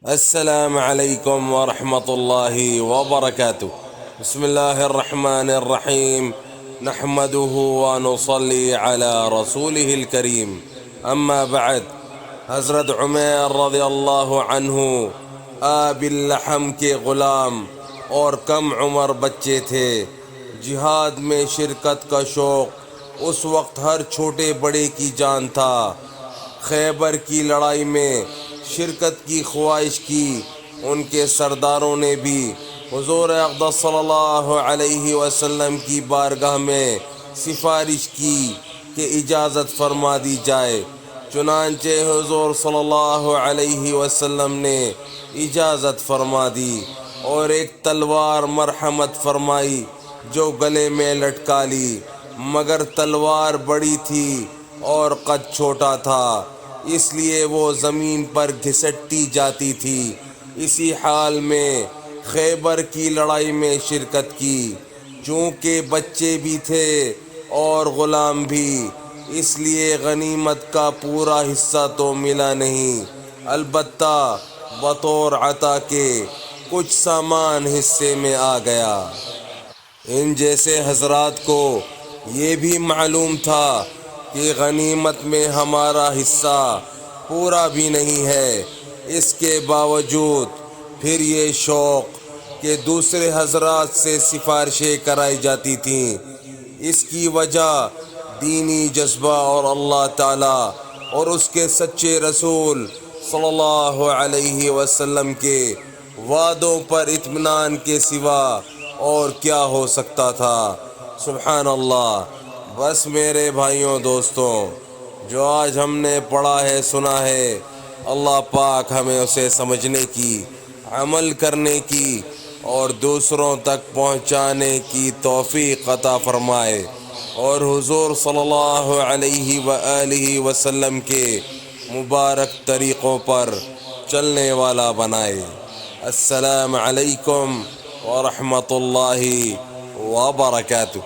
السلام عليكم ورحمة الله وبركاته. بسم الله الرحمن الرحيم، نحمده ونصلي على رسوله الكريم، أما بعد. حضرت عمیر رضی اللہ عنہ آب اللحم کے غلام اور کم عمر بچے تھے۔ جہاد میں شرکت کا شوق اس وقت ہر چھوٹے بڑے کی جان تھا۔ خیبر کی لڑائی میں شرکت کی خواہش کی۔ ان کے سرداروں نے بھی حضور اقدس صلی اللہ علیہ وسلم کی بارگاہ میں سفارش کی کہ اجازت فرما دی جائے۔ چنانچہ حضور صلی اللہ علیہ وسلم نے اجازت فرما دی اور ایک تلوار مرحمت فرمائی جو گلے میں لٹکا لی، مگر تلوار بڑی تھی اور قد چھوٹا تھا، اس لیے وہ زمین پر گھسٹتی جاتی تھی۔ اسی حال میں خیبر کی لڑائی میں شرکت کی۔ چونکہ بچے بھی تھے اور غلام بھی، اس لیے غنیمت کا پورا حصہ تو ملا نہیں، البتہ بطور عطا کے کچھ سامان حصے میں آ گیا۔ ان جیسے حضرات کو یہ بھی معلوم تھا کہ غنیمت میں ہمارا حصہ پورا بھی نہیں ہے، اس کے باوجود پھر یہ شوق کہ دوسرے حضرات سے سفارشیں کرائی جاتی تھیں۔ اس کی وجہ دینی جذبہ اور اللہ تعالیٰ اور اس کے سچے رسول صلی اللہ علیہ وسلم کے وعدوں پر اطمینان کے سوا اور کیا ہو سکتا تھا۔ سبحان اللہ۔ بس میرے بھائیوں دوستوں، جو آج ہم نے پڑھا ہے سنا ہے، اللہ پاک ہمیں اسے سمجھنے کی، عمل کرنے کی اور دوسروں تک پہنچانے کی توفیق عطا فرمائے، اور حضور صلی اللہ علیہ وآلہ وسلم کے مبارک طریقوں پر چلنے والا بنائے۔ السلام علیکم ورحمۃ اللہ وبرکاتہ۔